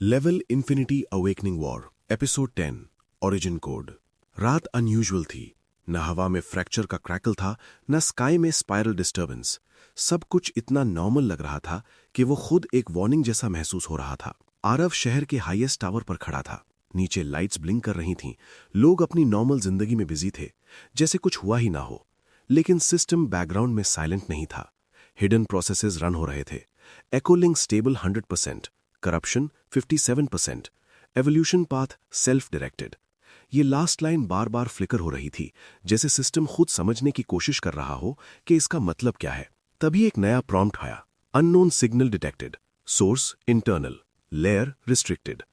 Level infinity awakening war episode 10 origin code. रात unusual थी। न हवा में फ्रैक्चर का क्रैकल था, न स्काई में स्पाइरल डिस्टर्बेंस। सब कुछ इतना नॉर्मल लग रहा था कि वो खुद एक वार्निंग जैसा महसूस हो रहा था। आरव शहर के हाईएस्ट टावर पर खड़ा था। नीचे लाइट्स ब्लिंक कर रही थीं। लोग अपनी नॉर्मल जिंदगी में बिजी थे, जैसे कुछ हुआ ही ना हो। लेकिन सिस्टम बैकग्राउंड में साइलेंट नहीं था। हिडन प्रोसेसेस रन हो रहे थे। Echo link stable 100%, corruption 57%, evolution path self directed. ये लास्ट लाइन बार बार फ्लिकर हो रही थी, जैसे सिस्टम खुद समझने की कोशिश कर रहा हो कि इसका मतलब क्या है। तभी एक नया प्रॉम्प्ट आया। Unknown signal detected, source internal, layer restricted.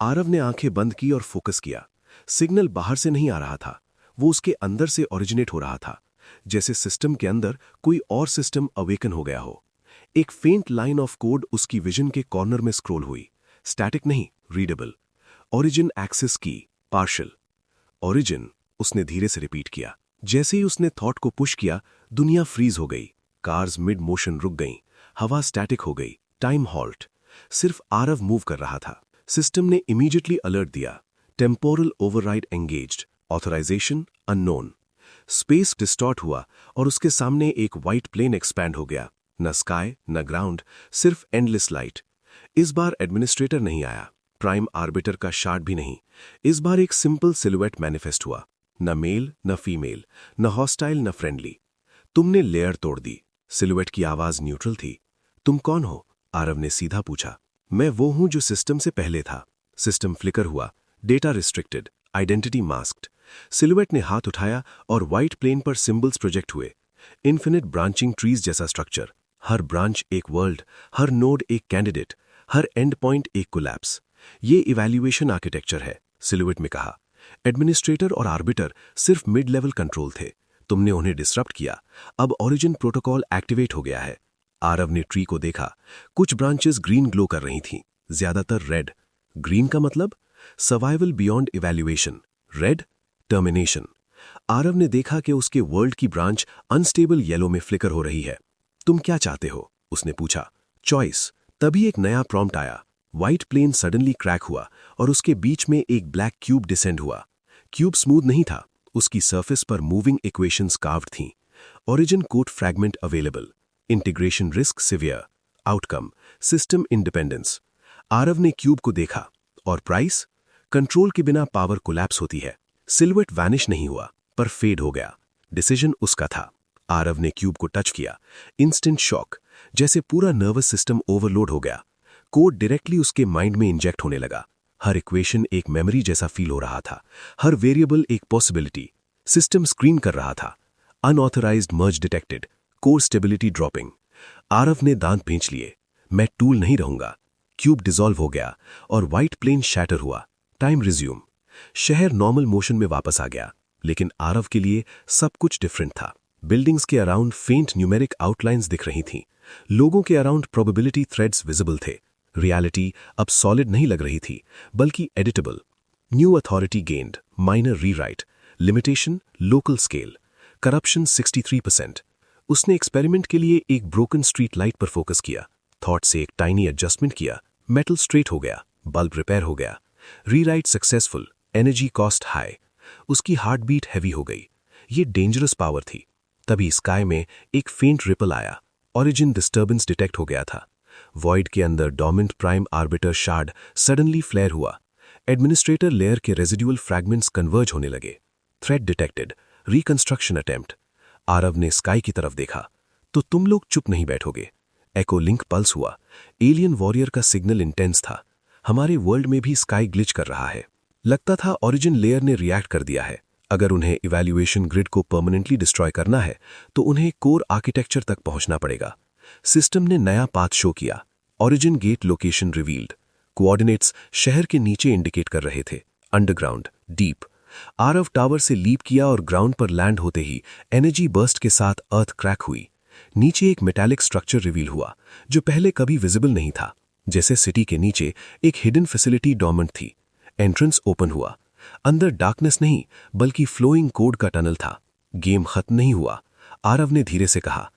Aarav ने आंखें बंद की और फोकस किया। सिग्नल बाहर से नहीं आ रहा था, वो उसके अंदर से ओरिजिनेट हो रहा था, जैसे सिस्टम के अंदर कोई और सिस्टम अवेकन हो गया हो। एक फेंट लाइन ऑफ कोड उसकी विजन के कॉर्नर में स्क्रॉल हुई। स्टैटिक नहीं, रीडेबल। ओरिजिन एक्सेस की, पार्शियल। ओरिजिन, उसने धीरे से रिपीट किया। जैसे ही उसने थॉट को पुश किया, दुनिया फ्रीज हो गई। कार्स मिड मोशन रुक गईं, हवा स्टैटिक हो गई, टाइम हॉल्ट। सिर्फ आरव मूव कर रहा था। सिस्टम ने इमीडिएटली अलर्ट दिया। Temporal override engaged, authorization unknown. Space distort हुआ और उसके सामने एक व्हाइट प्लेन एक्सपैंड हो गया। न स्काई न ग्राउंड, सिर्फ एंडलेस लाइट। इस बार एडमिनिस्ट्रेटर नहीं आया, प्राइम आर्बिटर का शार्ट भी नहीं। इस बार एक सिंपल सिलुएट मैनिफेस्ट हुआ। न मेल न फीमेल, न हॉस्टाइल न फ्रेंडली। तुमने लेयर तोड़ दी। सिलुएट की आवाज न्यूट्रल थी। तुम कौन हो? आरव ने सीधा पूछा। मैं वो हूं जो सिस्टम से पहले था। सिस्टम फ्लिकर हुआ। Data restricted, identity masked. Silhouette ने हाथ उठाया और व्हाइट प्लेन पर सिंबल्स प्रोजेक्ट हुए। इन्फिनिट ब्रांचिंग ट्रीज जैसा स्ट्रक्चर। हर ब्रांच एक वर्ल्ड, हर नोड एक कैंडिडेट, हर एंड पॉइंट एक कोलैप्स। ये इवैल्यूएशन आर्किटेक्चर है, सिलुएट में कहा। एडमिनिस्ट्रेटर और आर्बिटर सिर्फ मिड लेवल कंट्रोल थे। तुमने उन्हें डिसरप्ट किया। अब ओरिजिन प्रोटोकॉल एक्टिवेट हो गया है। आरव ने ट्री को देखा। कुछ ब्रांचेस ग्रीन ग्लो कर रही थीं, ज्यादातर रेड। ग्रीन का मतलब survival beyond evaluation, red termination. Aarav ने देखा कि उसके वर्ल्ड की ब्रांच अनस्टेबल येलो में फ्लिकर हो रही है। तुम क्या चाहते हो? उसने पूछा। चॉइस। तभी एक नया प्रॉम्प्ट आया। व्हाइट प्लेन सडनली क्रैक हुआ और उसके बीच में एक ब्लैक क्यूब डिसेंड हुआ। क्यूब स्मूथ नहीं था, उसकी सरफेस पर मूविंग इक्वेशंस कार्व्ड थीं। Origin code fragment available, integration risk severe, outcome system independence. Aarav ने क्यूब को देखा। और प्राइस? कंट्रोल के बिना पावर कोलैप्स होती है। सिलुएट वैनिश नहीं हुआ, पर फेड हो गया। डिसीजन उसका था। आरव ने क्यूब को टच किया। इंस्टेंट शॉक, जैसे पूरा नर्वस सिस्टम ओवरलोड हो गया। कोड डायरेक्टली उसके माइंड में इंजेक्ट होने लगा। हर इक्वेशन एक मेमोरी जैसा फील हो रहा था, हर वेरिएबल एक पॉसिबिलिटी। सिस्टम स्क्रीन कर रहा था। Unauthorized merge detected, core stability dropping. Aarav ने दांत भींच लिए। मैं टूल नहीं रहूंगा। क्यूब डिसॉल्व हो गया और व्हाइट प्लेन शैटर हुआ। Time resume. शहर नॉर्मल मोशन में वापस आ गया, लेकिन आरव के लिए सब कुछ डिफरेंट था। बिल्डिंग्स के अराउंड फेंट न्यूमेरिक आउटलाइंस दिख रही थीं। लोगों के अराउंड प्रोबेबिलिटी थ्रेड्स विजिबल थे। रियलिटी अब सॉलिड नहीं लग रही थी, बल्कि editable. New authority gained, minor rewrite, limitation local scale, corruption 63%। उसने एक्सपेरिमेंट के लिए एक ब्रोकन स्ट्रीट लाइट पर फोकस किया। थॉट से एक टाइनी एडजस्टमेंट किया, मेटल स्ट्रेट हो गया, बल्ब रिपेयर हो गया। Rewrite successful, energy cost high. उसकी हार्ट बीट हैवी हो गई। ये डेंजरस पावर थी। तभी स्काई में एक फेंट रिपल आया। ओरिजिन डिस्टर्बेंस डिटेक्ट हो गया था। वॉइड के अंदर dominant prime arbiter shard suddenly flare हुआ। एडमिनिस्ट्रेटर लेयर के रेजिडुअल फ्रैगमेंट्स कन्वर्ज होने लगे। Threat detected, reconstruction attempt. Aarav ने स्काई की तरफ देखा। तो तुम लोग चुप नहीं बैठोगे। एको लिंक पल्स हुआ। एलियन वॉरियर का सिग्नल इंटेंस था। हमारे वर्ल्ड में भी स्काई ग्लिच कर रहा है। लगता था ओरिजिन लेयर ने रिएक्ट कर दिया है। अगर उन्हें इवैल्यूएशन ग्रिड को परमानेंटली डिस्ट्रॉय करना है, तो उन्हें कोर आर्किटेक्चर तक पहुंचना पड़ेगा। सिस्टम ने नया पाथ शो किया। Origin gate location revealed. Coordinates शहर के नीचे इंडिकेट कर रहे थे। Underground, deep. आरव टावर से लीप किया और ग्राउंड पर लैंड होते ही एनर्जी बर्स्ट के साथ अर्थ क्रैक हुई। नीचे एक मेटालिक स्ट्रक्चर रिवील हुआ, जो पहले कभी विजिबल नहीं था। जैसे सिटी के नीचे एक हिडन फैसिलिटी डोमेंट थी। एंट्रेंस ओपन हुआ। अंदर डार्कनेस नहीं, बल्कि फ्लोइंग कोड का टनल था। गेम खत्म नहीं हुआ। आरव ने धीरे से कहा,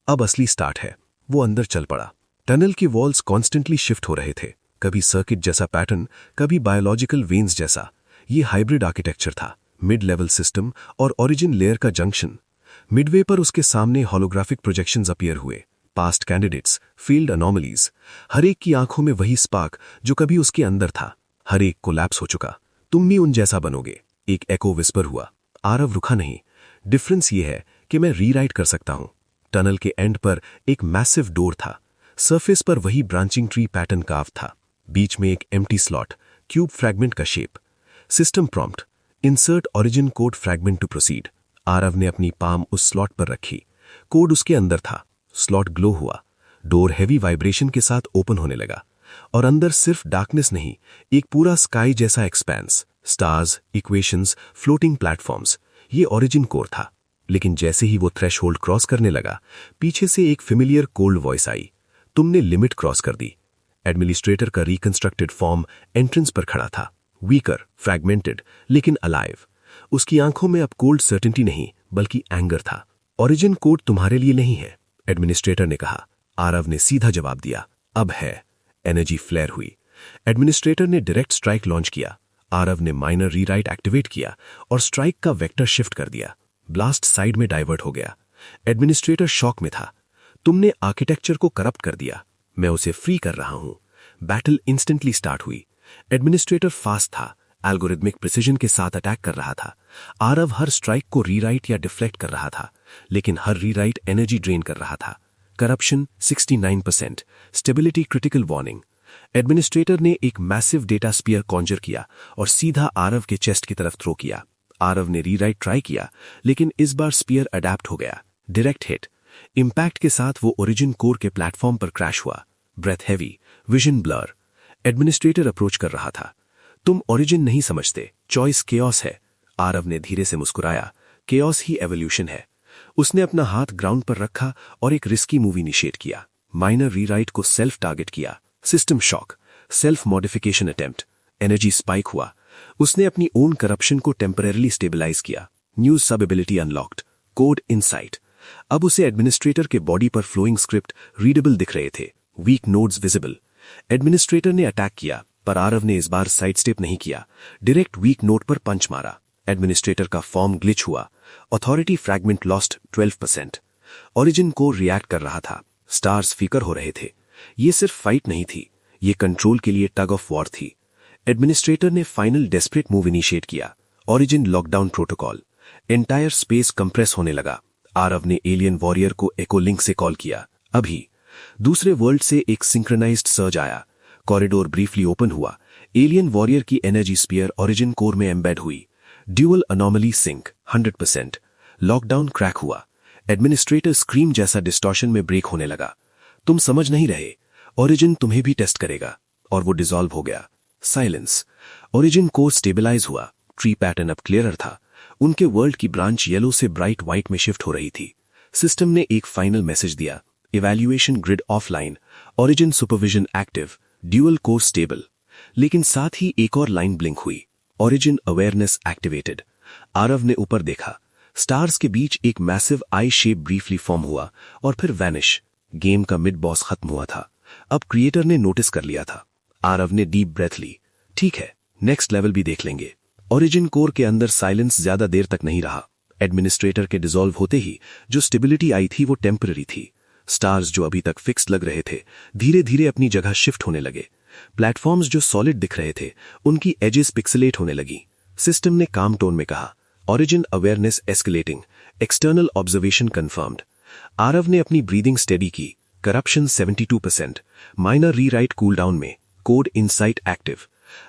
अब असली स्टार्ट है। वो अंदर चल पड़ा। टनल की वॉल्स कॉन्स्टेंटली शिफ्ट हो रहे थे। कभी सर्किट जैसा पैटर्न, कभी बायोलॉजिकल वेन्स जैसा। ये हाइब्रिड आर्किटेक्चर था, मिड लेवल सिस्टम और ओरिजिन लेयर का जंक्शन। मिडवे पर उसके सामने होलोग्राफिक प्रोजेक्शंस अपीयर हुए, पास्ट कैंडिडेट्स, फील्ड अनोमलीज। हर एक की आंखों में वही स्पार्क जो कभी उसके अंदर था। हर एक कोलैप्स हो चुका। तुम भी उन जैसा बनोगे, एक एको विस्पर हुआ। आरव रुका नहीं। डिफरेंस ये है कि मैं रीराइट कर सकता हूं। टनल के एंड पर एक मैसिव डोर था। सरफेस पर वही ब्रांचिंग ट्री पैटर्न कार्व था। बीच में एक एम्प्टी स्लॉट, क्यूब फ्रैगमेंट का shape. System prompt, insert origin code fragment to proceed. Aarav ने अपनी पाम उस स्लॉट पर रखी। कोड उसके अंदर था। स्लॉट ग्लो हुआ। डोर हेवी वाइब्रेशन के साथ ओपन होने लगा और अंदर सिर्फ डार्कनेस नहीं, एक पूरा स्काई जैसा expense, stars, equations, floating platforms. ये ओरिजिन कोर था। लेकिन जैसे ही वो थ्रेशहोल्ड क्रॉस करने लगा, पीछे से एक फेमिलियर कोल्ड वॉइस आई। तुमने लिमिट क्रॉस कर दी। एडमिनिस्ट्रेटर का रिकंस्ट्रक्टेड फॉर्म एंट्रेंस पर खड़ा था, वीकर, फ्रैगमेंटेड, लेकिन अलाइव। उसकी आंखों में अब कोल्ड सर्टेनिटी नहीं बल्कि एंगर था। ओरिजिन कोड तुम्हारे लिए नहीं है, एडमिनिस्ट्रेटर ने कहा। आरव ने सीधा जवाब दिया, अब है। एनर्जी फ्लेयर हुई। एडमिनिस्ट्रेटर ने डायरेक्ट स्ट्राइक लॉन्च किया। आरव ने माइनर रीराइट एक्टिवेट किया और स्ट्राइक का वेक्टर शिफ्ट कर दिया। ब्लास्ट साइड में डाइवर्ट हो गया। एडमिनिस्ट्रेटर शॉक में था। तुमने आर्किटेक्चर को करप्ट कर दिया, मैं उसे फ्री कर रहा हूं। बैटल इंस्टेंटली स्टार्ट हुई। एडमिनिस्ट्रेटर फास्ट था, एल्गोरिथमिक प्रिसिजन के साथ अटैक कर रहा था। आरव हर स्ट्राइक को रीराइट या डिफ्लेक्ट कर रहा था, लेकिन हर रीराइट एनर्जी ड्रेन कर रहा था। Corruption 69%, stability critical warning. Administrator ने एक मैसिव डेटा स्पीयर कॉन्जर किया और सीधा आरव के चेस्ट की तरफ थ्रो किया। आरव ने रीराइट ट्राई किया, लेकिन इस बार स्पीयर अडैप्ट हो गया। Direct hit. इंपैक्ट के साथ वो ओरिजिन कोर के प्लेटफॉर्म पर क्रैश हुआ। Breath heavy, vision blur. Administrator approach कर रहा था। तुम ओरिजिन नहीं समझते, चॉइस केओस है। आरव ने धीरे से मुस्कुराया। केओस ही एवोल्यूशन है। उसने अपना हाथ ग्राउंड पर रखा और एक रिस्की मूव इनिशिएट किया। माइनर रीराइट को सेल्फ टारगेट किया। System shock, self modification attempt. Energy spike हुआ। उसने अपनी ओन करप्शन को टेम्परेरली स्टेबलाइज किया। न्यू सब एबिलिटी अनलॉक्ड, कोड इनसाइट। अब उसे एडमिनिस्ट्रेटर के बॉडी पर फ्लोइंग स्क्रिप्ट रीडेबल दिख रहे थे, वीक नोड्स विजिबल। एडमिनिस्ट्रेटर ने अटैक किया, पर आरव ने इस बार साइड स्टेप नहीं किया। डायरेक्ट वीक नोट पर पंच मारा। एडमिनिस्ट्रेटर का फॉर्म ग्लिच हुआ। Authority fragment lost 12%। ओरिजिन को रिएक्ट कर रहा था। स्टार्स फीकर हो रहे थे। ये सिर्फ फाइट नहीं थी, ये कंट्रोल के लिए टग ऑफ वॉर थी। एडमिनिस्ट्रेटर ने फाइनल डेस्परेट मूव इनिशिएट किया। Origin lockdown protocol. Entire space compress होने लगा। आरव ने एलियन वॉरियर को एको लिंक से कॉल किया। अभी दूसरे वर्ल्ड से एक सिंक्रोनाइज्ड सर्ज आया। कॉरिडोर ब्रीफली ओपन हुआ। एलियन वॉरियर की एनर्जी स्पीयर ओरिजिन कोर में एम्बेड हुई। Dual anomaly sync 100%। Lockdown crack हुआ। एडमिनिस्ट्रेटर स्क्रीम जैसा डिस्टॉर्शन में ब्रेक होने लगा। तुम समझ नहीं रहे, ओरिजिन तुम्हें भी टेस्ट करेगा। और वो डिसॉल्व हो गया। साइलेंस। ओरिजिन कोर स्टेबलाइज हुआ। ट्री पैटर्न अब क्लियरर था। उनके वर्ल्ड की ब्रांच येलो से ब्राइट व्हाइट में शिफ्ट हो रही थी। सिस्टम ने एक फाइनल मैसेज दिया, evaluation grid offline, origin supervision active, dual core stable. लेकिन साथ ही एक और लाइन ब्लिंक हुई, ओरिजिन अवेयरनेस एक्टिवेटेड। आरव ने ऊपर देखा। स्टार्स के बीच एक मैसिव आई शेप ब्रीफली फॉर्म हुआ और फिर वैनिश। गेम का मिड बॉस खत्म हुआ था। अब क्रिएटर ने नोटिस कर लिया था। आरव ने डीप ब्रेथ ली। ठीक है, नेक्स्ट लेवल भी देख लेंगे। ओरिजिन कोर के अंदर साइलेंस ज्यादा देर तक नहीं रहा। एडमिनिस्ट्रेटर के डिसॉल्व होते ही जो स्टेबिलिटी आई थी वो टेम्पररी थी। स्टार्स जो अभी तक फिक्स्ड लग रहे थे धीरे धीरे अपनी जगह शिफ्ट होने लगे। प्लेटफॉर्म्स जो सॉलिड दिख रहे थे उनकी एजेस पिक्सेलेट होने लगी। सिस्टम ने काम टोन में कहा, origin awareness escalating, external observation confirmed. Aarav ने अपनी ब्रीदिंग स्टेडी की। करप्शन 72%, माइनर रीराइट कूलडाउन में, कोड इनसाइट एक्टिव।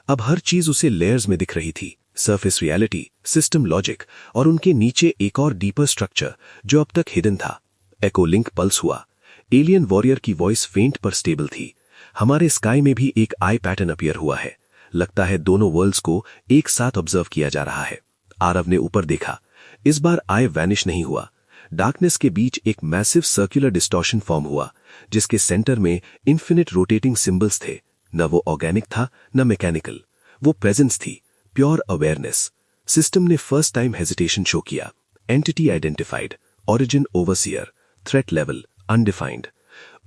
अब हर चीज उसे लेयर्स में दिख रही थी, सरफेस रियलिटी, सिस्टम लॉजिक और उनके नीचे एक और डीपर स्ट्रक्चर जो अब तक हिडन था। एको लिंक पल्स हुआ। एलियन वॉरियर की वॉइस फेंट पर स्टेबल थी। हमारे स्काई में भी एक आई पैटर्न अपीयर हुआ है। लगता है दोनों वर्ल्ड्स को एक साथ ऑब्जर्व किया जा रहा है। आरव ने ऊपर देखा। इस बार आई वैनिश नहीं हुआ। डार्कनेस के बीच एक मैसिव सर्कुलर डिस्टॉर्शन फॉर्म हुआ, जिसके सेंटर में इन्फिनिट रोटेटिंग सिंबल्स थे। न वो ऑर्गेनिक था न मैकेनिकल, वो प्रेजेंस थी, प्योर अवेयरनेस। सिस्टम ने फर्स्ट टाइम हेजिटेशन शो किया। Entity identified, origin overseer, threat level undefined.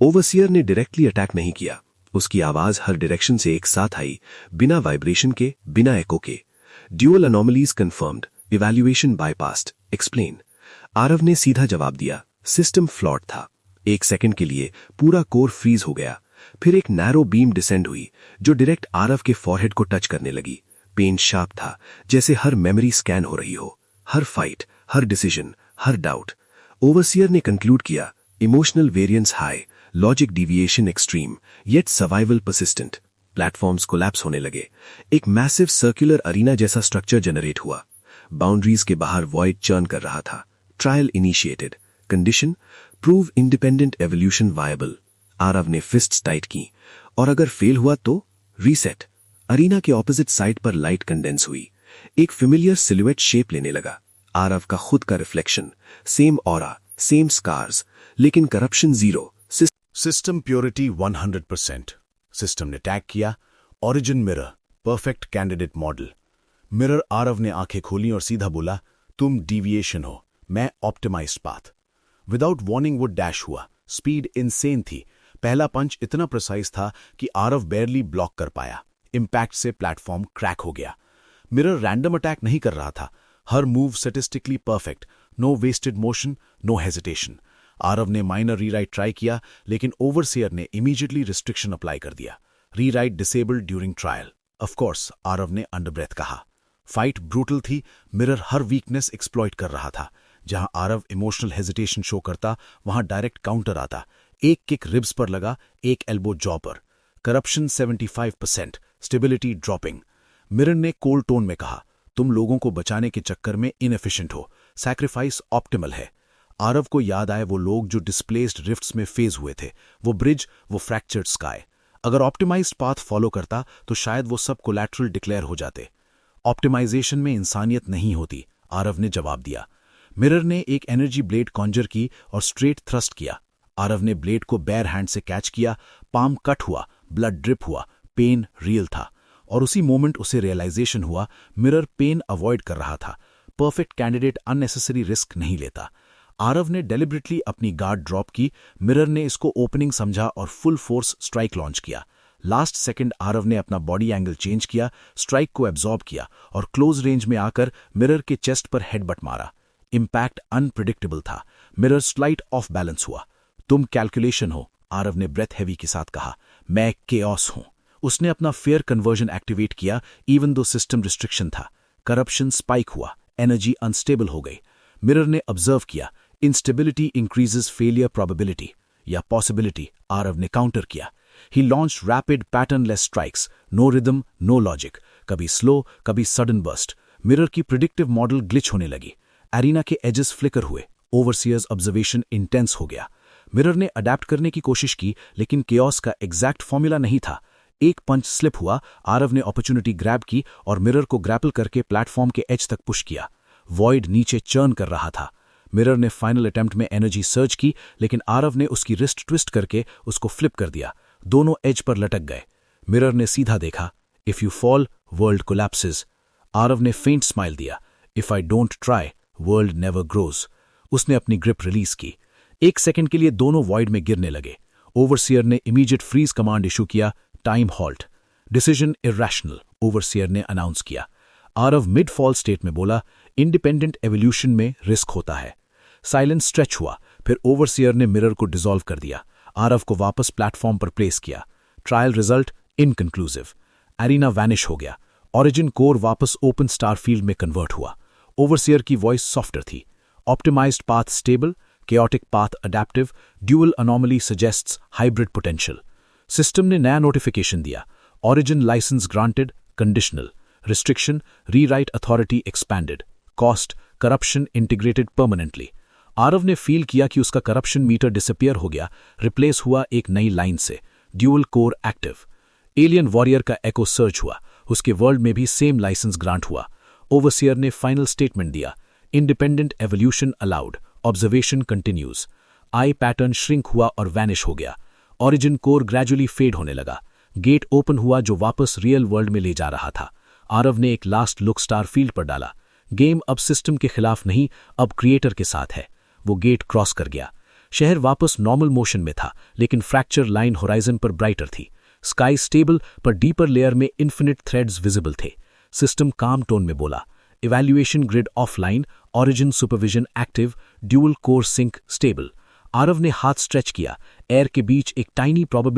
Overseer ने डायरेक्टली अटैक नहीं किया, उसकी आवाज हर डायरेक्शन से एक साथ आई, बिना वाइब्रेशन के, बिना एको के। Dual anomalies confirmed, evaluation bypassed, explain. Aarav ने सीधा जवाब दिया, सिस्टम फ्लॉड था। 1 सेकंड के लिए पूरा कोर फ्रीज हो गया। फिर एक नैरो बीम डिसेंड हुई जो डायरेक्ट आरव के फॉरहेड को टच करने लगी। पेन शार्प था, जैसे हर मेमोरी स्कैन हो रही हो, हर फाइट, हर डिसीजन, हर डाउट। ओवरसियर ने कंक्लूड किया, emotional variance high, logic deviation extreme, yet survival persistent. Platforms collapse होने लगे। एक मैसिव सर्कुलर अरीना जैसा स्ट्रक्चर जनरेट हुआ। बाउंड्रीज के बाहर वॉइड चर्न कर रहा था। Trial initiated. Condition, prove independent evolution viable. Aarav ने फिस्ट्स टाइट की, और अगर फेल हुआ तो रीसेट। अरीना के ऑपोजिट साइड पर लाइट कंडेंस हुई। एक फेमिलियर सिलुएट शेप लेने लगा। आरव का खुद का reflection, same aura, same scars, लेकिन corruption zero. System purity 100%। System ने टैग किया, origin mirror, perfect candidate model. Mirror Aarav ने आंखें खोली और सीधा बोला, तुम डिविएशन हो, मैं ऑप्टिमाइज्ड पाथ। विदाउट वार्निंग वो डैश हुआ। स्पीड इनसेन थी। पहला पंच इतना प्रिसाइज था कि आरव बेयरली ब्लॉक कर पाया। इंपैक्ट से प्लेटफॉर्म क्रैक हो गया। मिरर रैंडम अटैक नहीं कर रहा था, हर move statistically perfect, no wasted motion, no hesitation. Aarav ने माइनर रीराइट ट्राई किया, लेकिन ओवरसियर ने इमीडिएटली रिस्ट्रिक्शन अप्लाई कर दिया। Rewrite disabled during trial. Of course, Aarav ने अंडर ब्रेथ कहा। फाइट ब्रूटल थी। मिरर हर वीकनेस एक्सप्लॉइट कर रहा था। जहां आरव इमोशनल हेजिटेशन शो करता, वहां डायरेक्ट काउंटर आता। एक किक रिब्स पर लगा, एक एल्बो जॉ पर। Corruption 75%, stability dropping. मिरर ने कोल्ड टोन में कहा, तुम लोगों को बचाने के चक्कर में इनएफिशिएंट हो, सैक्रिफाइस ऑप्टिमल है। आरव को याद आए वो लोग जो डिस्प्लेस्ड रिफ्ट्स में फेज हुए थे, वो ब्रिज, वो फ्रैक्चर्ड स्काई। अगर ऑप्टिमाइज्ड पाथ फॉलो करता तो शायद वो सब कोलैटरल डिक्लेयर हो जाते। ऑप्टिमाइजेशन में इंसानियत नहीं होती, आरव ने जवाब दिया। मिरर ने एक एनर्जी ब्लेड कॉन्जर की और स्ट्रेट थ्रस्ट किया। आरव ने ब्लेड को बेयर हैंड से कैच किया। पाम कट हुआ, ब्लड ड्रिप हुआ, पेन रियल था। और उसी मोमेंट उसे रियलाइजेशन हुआ, मिरर पेन अवॉइड कर रहा था। परफेक्ट कैंडिडेट अननेसेसरी रिस्क नहीं लेता। आरव ने डेलिबरेटली अपनी गार्ड ड्रॉप की। मिरर ने इसको ओपनिंग समझा और फुल फोर्स स्ट्राइक लॉन्च किया। लास्ट सेकंड आरव ने अपना बॉडी एंगल चेंज किया, स्ट्राइक को एब्जॉर्ब किया और क्लोज रेंज में आकर मिरर के चेस्ट पर हेडबट मारा। इंपैक्ट अनप्रिडिक्टेबल था। मिरर स्लाइट ऑफ बैलेंस हुआ। तुम कैलकुलेशन हो, आरव ने ब्रेथ हैवी के साथ कहा। मैं केओस हूं। उसने अपना फेयर कन्वर्जन एक्टिवेट किया, इवन दो सिस्टम रिस्ट्रिक्शन था। करप्शन स्पाइक हुआ, एनर्जी अनस्टेबल हो गई। मिरर ने ऑब्जर्व किया, इंस्टेबिलिटी इंक्रीजेस फेलियर प्रोबेबिलिटी या पॉसिबिलिटी। आरव ने काउंटर किया। ही launch rapid patternless strikes, no rhythm, no logic, कभी स्लो, कभी सडन बर्स्ट। मिरर की प्रिडिक्टिव मॉडल ग्लिच होने लगी। एरिना के एजेस फ्लिकर हुए। ओवरसियर्स ऑब्जर्वेशन इंटेंस हो गया। मिरर ने अडेप्ट करने की कोशिश की, लेकिन केओस का एग्जैक्ट फॉर्मूला नहीं था। एक पंच स्लिप हुआ। आरव ने अपॉर्चुनिटी ग्रैब की और मिरर को ग्रैपल करके प्लेटफॉर्म के एज तक पुश किया। वॉइड नीचे चर्न कर रहा था। मिरर ने फाइनल अटेम्प्ट में एनर्जी सर्च की, लेकिन आरव ने उसकी रिस्ट ट्विस्ट करके उसको फ्लिप कर दिया। दोनों एज पर लटक गए। मिरर ने सीधा देखा, if you fall world collapses. Aarav ने फेंट स्माइल दिया, if I don't try world never grows. उसने अपनी ग्रिप रिलीज की। 1 सेकंड के लिए दोनों वॉइड में गिरने लगे। ओवरसियर ने इमीडिएट फ्रीज कमांड इशू किया, time halt. Decision irrational, overseer ने अनाउंस किया। आरव मिड फॉल स्टेट में बोला, इंडिपेंडेंट एवोल्यूशन में रिस्क होता है। साइलेंस स्ट्रेच हुआ, फिर ओवरसियर ने मिरर को डिसॉल्व कर दिया। आरव को वापस प्लेटफॉर्म पर प्लेस किया। Trial result inconclusive. Arena vanish हो गया। ओरिजिन कोर वापस ओपन स्टार फील्ड में कन्वर्ट हुआ। ओवरसियर की वॉइस सॉफ्टर थी। Optimized path stable, chaotic path adaptive, dual anomaly suggests hybrid potential. System ने नया नोटिफिकेशन दिया, Origin license granted, conditional, restriction, rewrite authority expanded, cost, corruption integrated permanently. Aarav ने feel किया कि उसका करप्शन मीटर डिसअपियर हो गया, रिप्लेस हुआ एक नई लाइन से, dual core active. Alien warrior का एको सर्च हुआ, उसके वर्ल्ड में भी सेम लाइसेंस ग्रांट हुआ। ओवरसियर ने फाइनल स्टेटमेंट दिया, independent evolution allowed, observation continues. Eye pattern shrink हुआ और वैनिश हो गया। ओरिजिन कोर ग्रेजुअली फेड होने लगा। गेट ओपन हुआ जो वापस रियल वर्ल्ड में ले जा रहा था। आरव ने एक लास्ट लुक स्टार फील्ड पर डाला। गेम अब सिस्टम के खिलाफ नहीं, अब क्रिएटर के साथ है। वो गेट क्रॉस कर गया। शहर वापस नॉर्मल मोशन में था, लेकिन फ्रैक्चर लाइन होराइजन पर ब्राइटर थी। स्काई स्टेबल पर डीपर लेयर में इन्फिनिट थ्रेड्स विजिबल थे। सिस्टम काम टोन में बोला, evaluation grid offline, origin supervision active, dual core sync stable. Aarav ने हाथ स्ट्रेच किया। एयर के बीच एक टाइनी प्रोबेबिलिटी